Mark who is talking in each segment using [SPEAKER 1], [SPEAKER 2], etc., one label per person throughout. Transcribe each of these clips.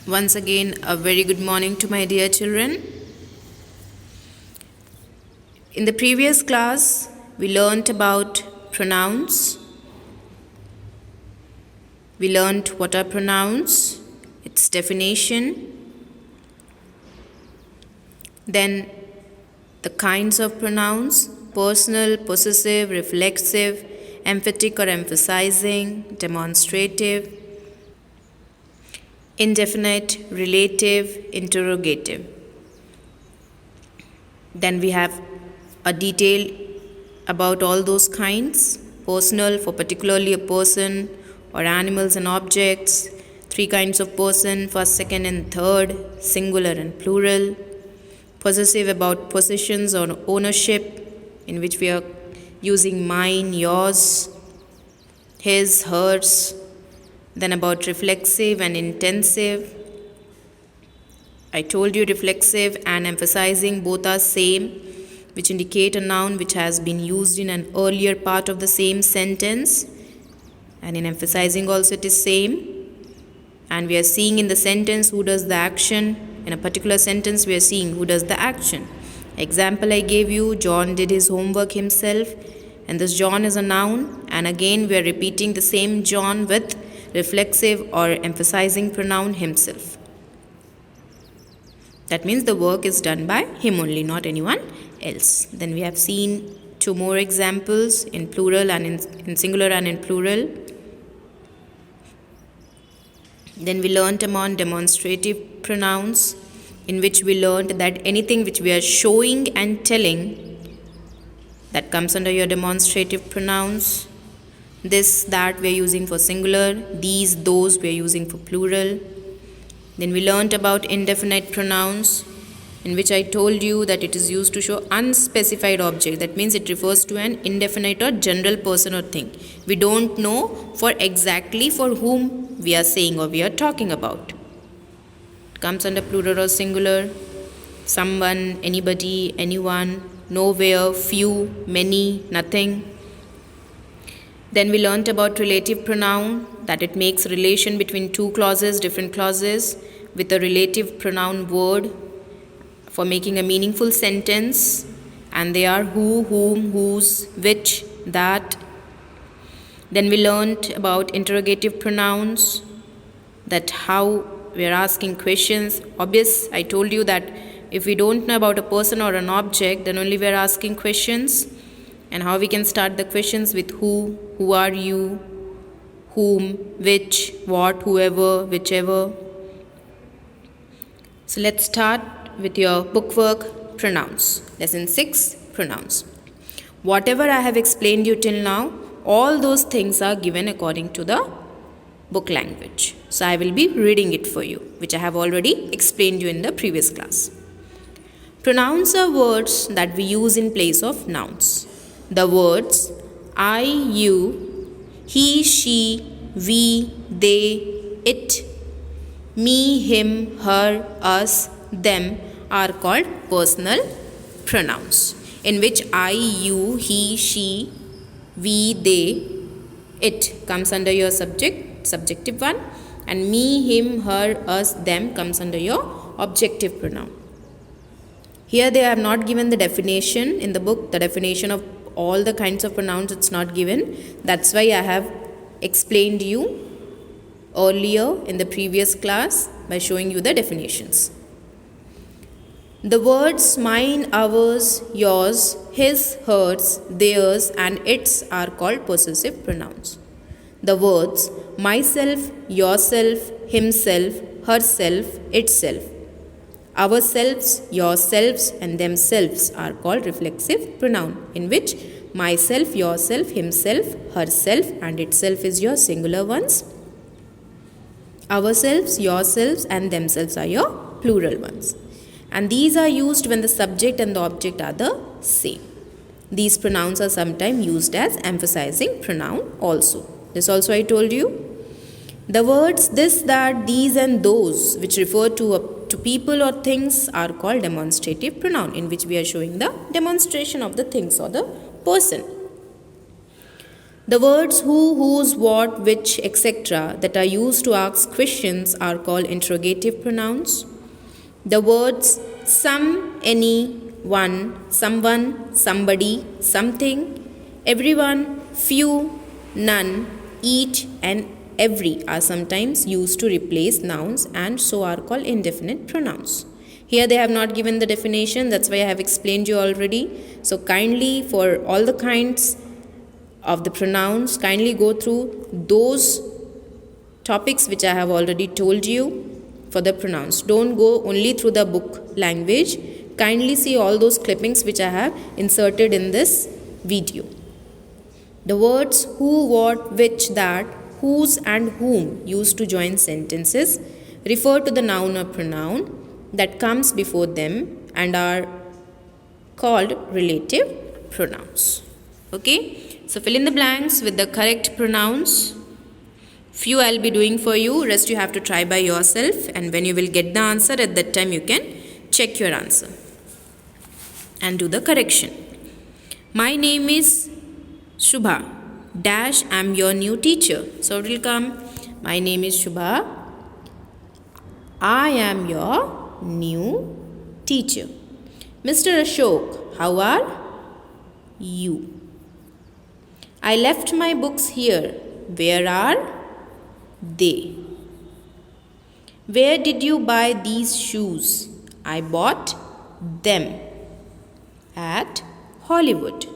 [SPEAKER 1] Once again, a very good morning to my dear children. In the previous class, we learnt about pronouns. We learnt what are pronouns, its definition, then the kinds of pronouns: personal, possessive, reflexive, emphatic or emphasizing, demonstrative, indefinite, relative, interrogative. Then we have a detail about all those kinds: personal for particularly a person or animals and objects, 3 kinds of person, first, second and third, singular and plural; possessive about possessions or ownership, in which we are using mine, yours, his, hers. Then about reflexive and intensive. I told you reflexive and emphasizing both are same, which indicate a noun which has been used in an earlier part of the same sentence, and in emphasizing also it is same. And we are seeing in the sentence who does the action. In a particular sentence we are seeing who does the action. Example I gave you: John did his homework himself, and this John is a noun, and again we are repeating the same John with reflexive or emphasizing pronoun himself. That means the work is done by him only, not anyone else. Then we have seen 2 more examples in plural and in singular and in plural. Then we learnt about demonstrative pronouns, in which we learnt that anything which we are showing and telling, that comes under your demonstrative pronouns. This, that we are using for singular, these, those we are using for plural. Then we learnt about indefinite pronouns, in which I told you that it is used to show unspecified object. That means it refers to an indefinite or general person or thing. We don't know for exactly for whom we are saying or we are talking about. It comes under plural or singular: someone, anybody, anyone, nowhere, few, many, nothing. Then we learnt about relative pronoun, that it makes relation between 2 clauses, different clauses, with a relative pronoun word for making a meaningful sentence, and they are who, whom, whose, which, that. Then we learnt about interrogative pronouns, that how we are asking questions. Obvious, I told you that if we don't know about a person or an object, then only we are asking questions. And how we can start the questions with who are you, whom, which, what, whoever, whichever. So let's start with your bookwork: pronouns. Lesson 6, pronouns. Whatever I have explained you till now, all those things are given according to the book language. So I will be reading it for you, which I have already explained you in the previous class. Pronouns are words that we use in place of nouns. The words I, you, he, she, we, they, it, me, him, her, us, them are called personal pronouns, in which I, you, he, she, we, they, it comes under your subjective one, and me, him, her, us, them comes under your objective pronoun. Here they have not given the definition in the book, the definition of all the kinds of pronouns it's not given. That's why I have explained you earlier in the previous class by showing you the definitions. The words mine, ours, yours, his, hers, theirs and its are called possessive pronouns. The words myself, yourself, himself, herself, itself, ourselves, yourselves and themselves are called reflexive pronoun, in which myself, yourself, himself, herself and itself is your singular ones. Ourselves, yourselves and themselves are your plural ones. And these are used when the subject and the object are the same. These pronouns are sometimes used as emphasizing pronoun also. This also I told you. The words this, that, these and those, which refer to people or things, are called demonstrative pronoun, in which we are showing the demonstration of the things or the person. The words who, whose, what, which, etc. that are used to ask questions are called interrogative pronouns. The words some, any, one, someone, somebody, something, everyone, few, none, each, and every are sometimes used to replace nouns and so are called indefinite pronouns. Here they have not given the definition, that's why I have explained you already. So kindly, for all the kinds of the pronouns, kindly go through those topics which I have already told you for the pronouns. Don't go only through the book language. Kindly see all those clippings which I have inserted in this video. The words who, what, which, that, whose and whom used to join sentences refer to the noun or pronoun that comes before them and are called relative pronouns. Okay, so fill in the blanks with the correct pronouns. Few I'll be doing for you, rest you have to try by yourself, and when you will get the answer, at that time you can check your answer and do the correction. My name is Shubha dash, I'm your new teacher. So it will come, my name is Shubha, I am your new teacher. Mr. Ashok, how are you? I left my books here. Where are they? Where did you buy these shoes? I bought them at Hollywood.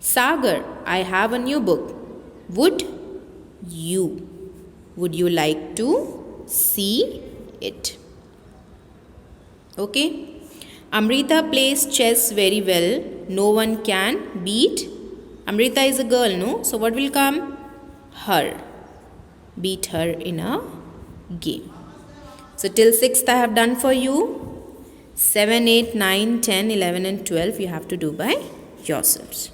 [SPEAKER 1] Sagar, I have a new book. Would you like to see it? Okay. Amrita plays chess very well. No one can beat. Amrita is a girl, no? So what will come? Her. Beat her in a game. So till 6th I have done for you. 7, 8, 9, 10, 11 and 12 you have to do by yourselves.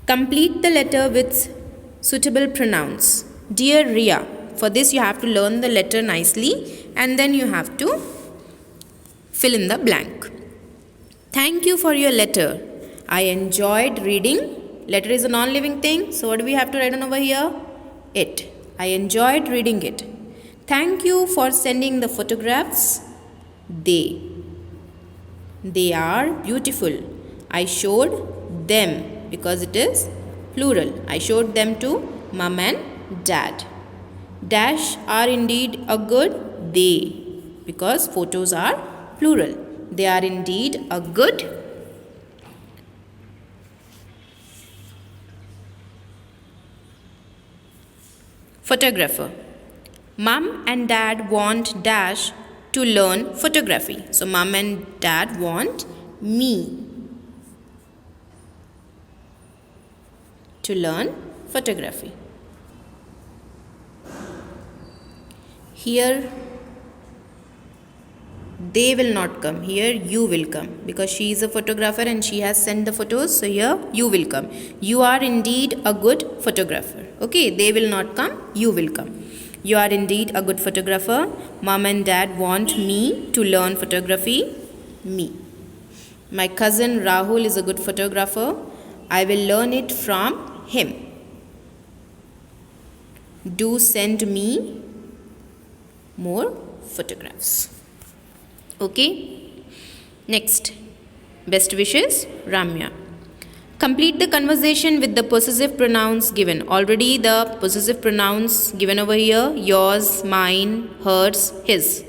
[SPEAKER 1] Complete the letter with suitable pronouns. Dear Ria, for this you have to learn the letter nicely and then you have to fill in the blank. Thank you for your letter. I enjoyed reading. Letter is a non-living thing. So what do we have to write on over here? It. I enjoyed reading it. Thank you for sending the photographs. They are beautiful. I showed them because it is plural. I showed them to mom and dad. Dash are indeed a good. They, because photos are plural. They are indeed a good photographer. Mom and dad want dash to learn photography. So mom and dad want me to learn photography. Here they will not come. Here you will come because she is a photographer and she has sent the photos. So here you will come. You are indeed a good photographer. Okay, they will not come. You will come. You are indeed a good photographer. Mom and dad want me to learn photography. Me. My cousin Rahul is a good photographer. I will learn it from him. Do send me more photographs. Okay. Next. Best wishes, Ramya. Complete the conversation with the possessive pronouns given. Already the possessive pronouns given over here. Yours, mine, hers, his.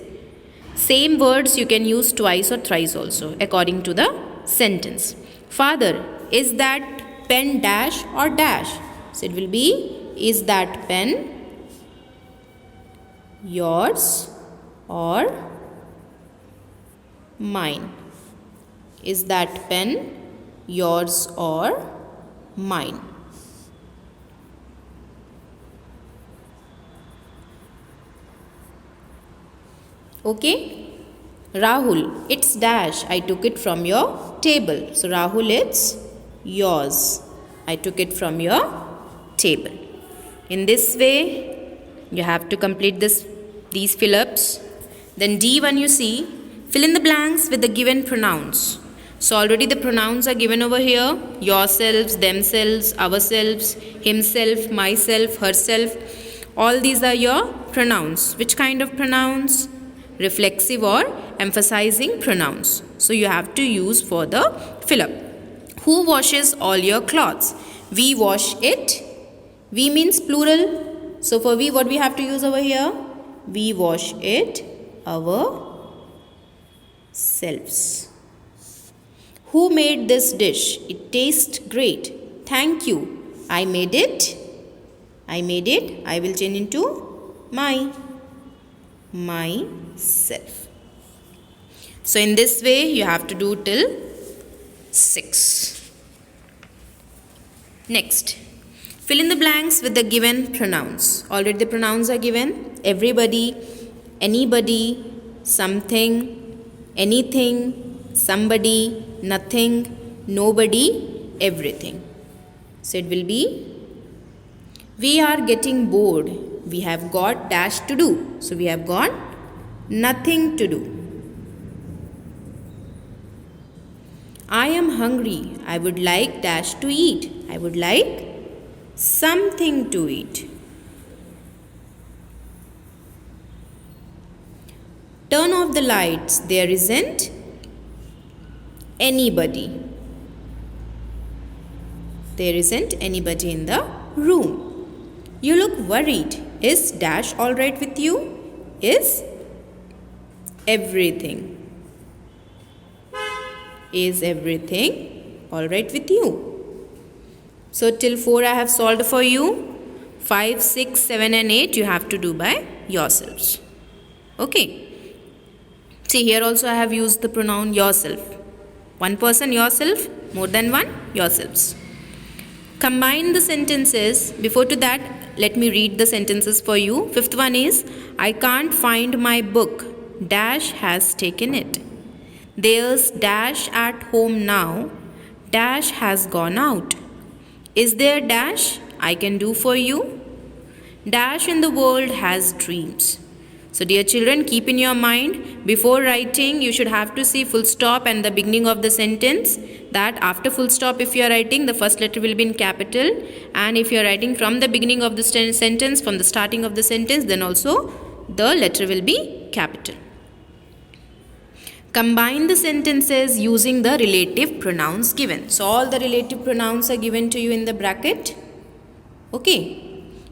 [SPEAKER 1] Same words you can use twice or thrice also according to the sentence. Father, is that pen dash or dash? So it will be, is that pen yours or mine? Is that pen yours or mine? Okay. Rahul, it's dash. I took it from your table. So Rahul, it's yours. I took it from your table. In this way, you have to complete these fill-ups. Then D1 you see, fill in the blanks with the given pronouns. So already the pronouns are given over here. Yourselves, themselves, ourselves, himself, myself, herself. All these are your pronouns. Which kind of pronouns? Reflexive or emphasizing pronouns. So you have to use for the fill-up. Who washes all your clothes? We wash it. We means plural. So for we, what we have to use over here? We wash it ourselves. Who made this dish? It tastes great. Thank you. I made it. I made it. I will change into myself. So in this way you have to do till 6. Next, fill in the blanks with the given pronouns. Already the pronouns are given. Everybody, anybody, something, anything, somebody, nothing, nobody, everything. So it will be, we are getting bored. We have got dash to do. So we have got nothing to do. I am hungry. I would like dash to eat. I would like something to eat. Turn off the lights. There isn't anybody. There isn't anybody in the room. You look worried. Is dash all right with you? Is everything? Is everything all right with you? So till 4 I have solved for you. 5, 6, 7 and 8 you have to do by yourselves. Okay. See, here also I have used the pronoun yourself. One person yourself, more than one yourselves. Combine the sentences. Before to that, let me read the sentences for you. 5th one is, I can't find my book. Dash has taken it. There's dash at home now. Dash has gone out. Is there dash I can do for you? Dash in the world has dreams. So dear children, keep in your mind, before writing you should have to see full stop and the beginning of the sentence. That after full stop, if you are writing, the first letter will be in capital, and if you are writing from the beginning of the sentence, from the starting of the sentence, then also the letter will be capital. Combine the sentences using the relative pronouns given. So all the relative pronouns are given to you in the bracket. Okay.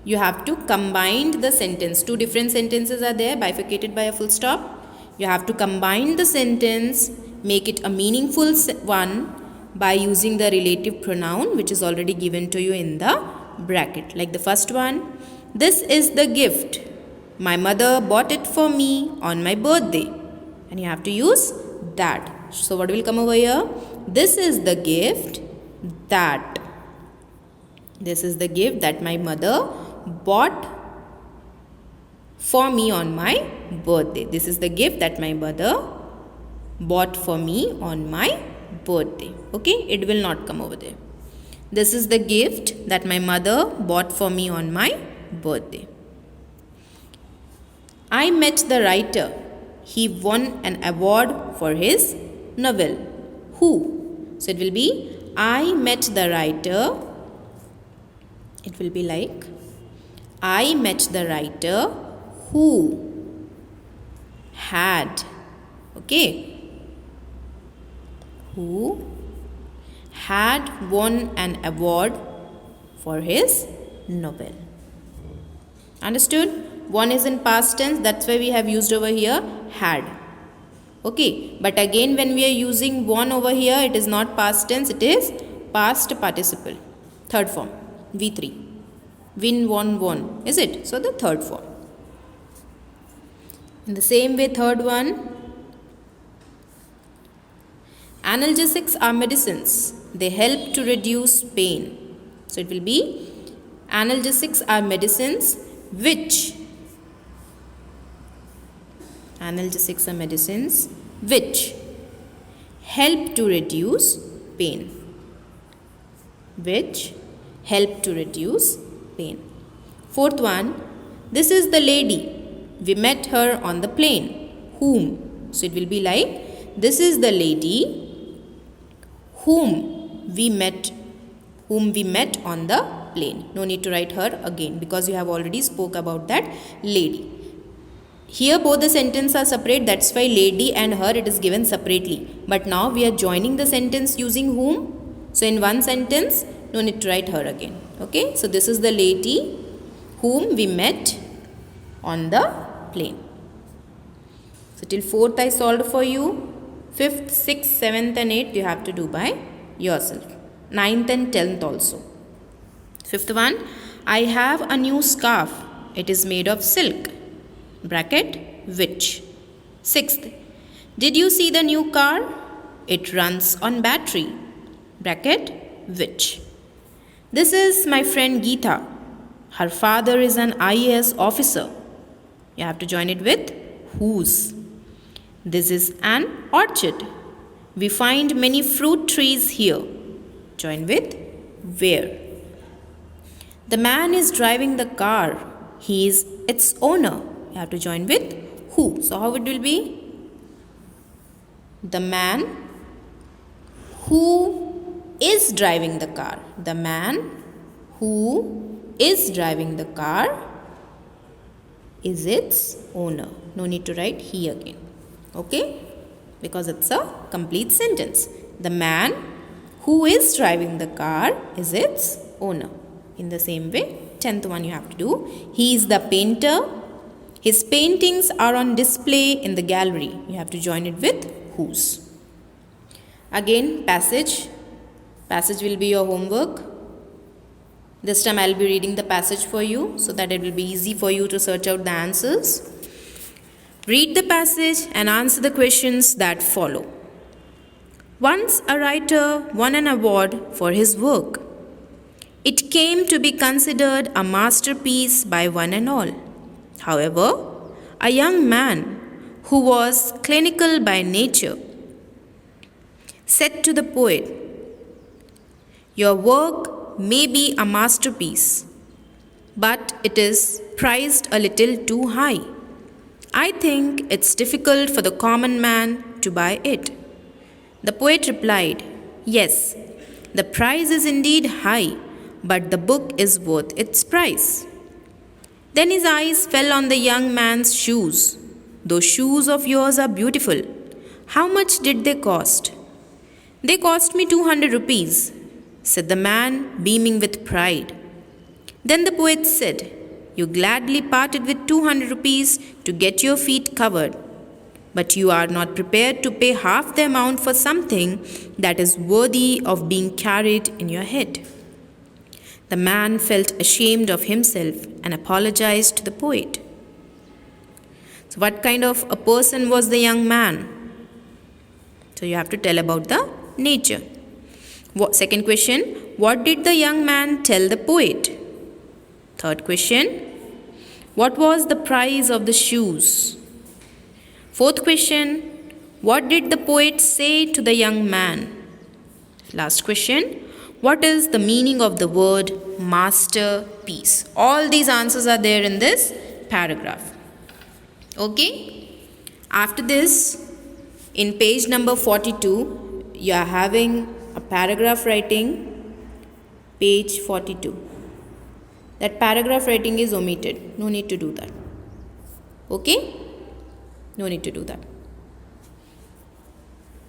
[SPEAKER 1] You have to combine the sentence. 2 different sentences are there, bifurcated by a full stop. You have to combine the sentence, make it a meaningful one by using the relative pronoun which is already given to you in the bracket. Like the first one, this is the gift. My mother bought it for me on my birthday. And you have to use that. So what will come over here? This is the gift that. This is the gift that my mother bought for me on my birthday. This is the gift that my mother bought for me on my birthday. Okay, it will not come over there. This is the gift that my mother bought for me on my birthday. I met the writer. He won an award for his novel. Who? So it will be, I met the writer. It will be like, I met the writer who had, okay, who had won an award for his novel. Understood? One is in past tense, that's why we have used over here had. Okay, but again when we are using won over here, it is not past tense, it is past participle. Third form, V3. Win, won, is it? So the third form. In the same way, third one, analgesics are medicines. They help to reduce pain. So it will be, analgesics are medicines which analgesics are medicines which help to reduce pain. Which help to reduce pain. Fourth one, this is the lady. We met her on the plane. Whom? So it will be like, this is the lady. whom we met on the plane. No need to write her again because you have already spoke about that lady. Here both the sentences are separate, that's why lady and her it is given separately. But now we are joining the sentence using whom. So in one sentence, no need to write her again. Okay, so this is the lady whom we met on the plane. So till 4th I solved for you. 5th, 6th, 7th and 8th you have to do by yourself. 9th and 10th also. 5th one, I have a new scarf. It is made of silk. Bracket, which. 6th, did you see the new car? It runs on battery. Bracket, which. This is my friend Geeta. Her father is an IAS officer. You have to join it with whose. This is an orchard. We find many fruit trees here. Join with where. The man is driving the car. He is its owner. You have to join with who. So how it will be? The man who is driving the car. The man who is driving the car is its owner. No need to write he again. Okay? Because it's a complete sentence. The man who is driving the car is its owner. In the same way, 10th one you have to do. He is the painter. His paintings are on display in the gallery. You have to join it with whose. Again, passage. Passage will be your homework. This time I will be reading the passage for you so that it will be easy for you to search out the answers. Read the passage and answer the questions that follow. Once a writer won an award for his work. It came to be considered a masterpiece by one and all. However, a young man who was clinical by nature said to the poet, "Your work may be a masterpiece, but it is priced a little too high. I think it's difficult for the common man to buy it." The poet replied, "Yes, the price is indeed high, but the book is worth its price." Then his eyes fell on the young man's shoes. "Those shoes of yours are beautiful. How much did they cost?" "They cost me 200 rupees, said the man, beaming with pride. Then the poet said, "You gladly parted with 200 rupees to get your feet covered, but you are not prepared to pay half the amount for something that is worthy of being carried in your head." The man felt ashamed of himself and apologized to the poet. So, what kind of a person was the young man? So, you have to tell about the nature. Second question, what did the young man tell the poet? Third question, what was the price of the shoes? Fourth question, what did the poet say to the young man? Last question, what is the meaning of the word masterpiece? All these answers are there in this paragraph. Okay? After this, in page number 42, you are having a paragraph writing, page 42. That paragraph writing is omitted. No need to do that. Okay? No need to do that.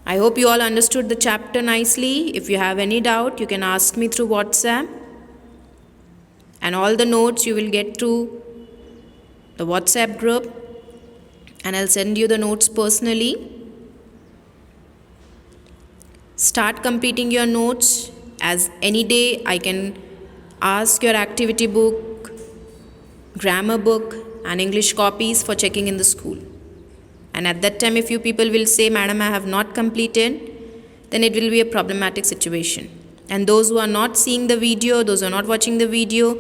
[SPEAKER 1] I hope you all understood the chapter nicely. If you have any doubt, you can ask me through WhatsApp. And all the notes you will get through the WhatsApp group. And I'll send you the notes personally. Start completing your notes, as any day I can ask your activity book, grammar book and English copies for checking in the school. And at that time, if you people will say, "Madam, I have not completed," then it will be a problematic situation. And those who are not seeing the video, those who are not watching the video,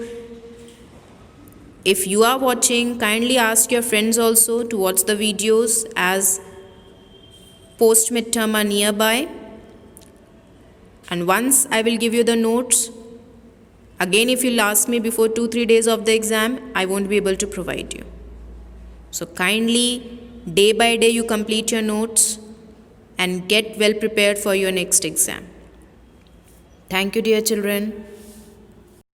[SPEAKER 1] if you are watching, kindly ask your friends also to watch the videos, as post midterm are nearby. And once I will give you the notes, again if you'll ask me before 2-3 days of the exam, I won't be able to provide you. So kindly, day by day you complete your notes and get well prepared for your next exam. Thank you, dear children.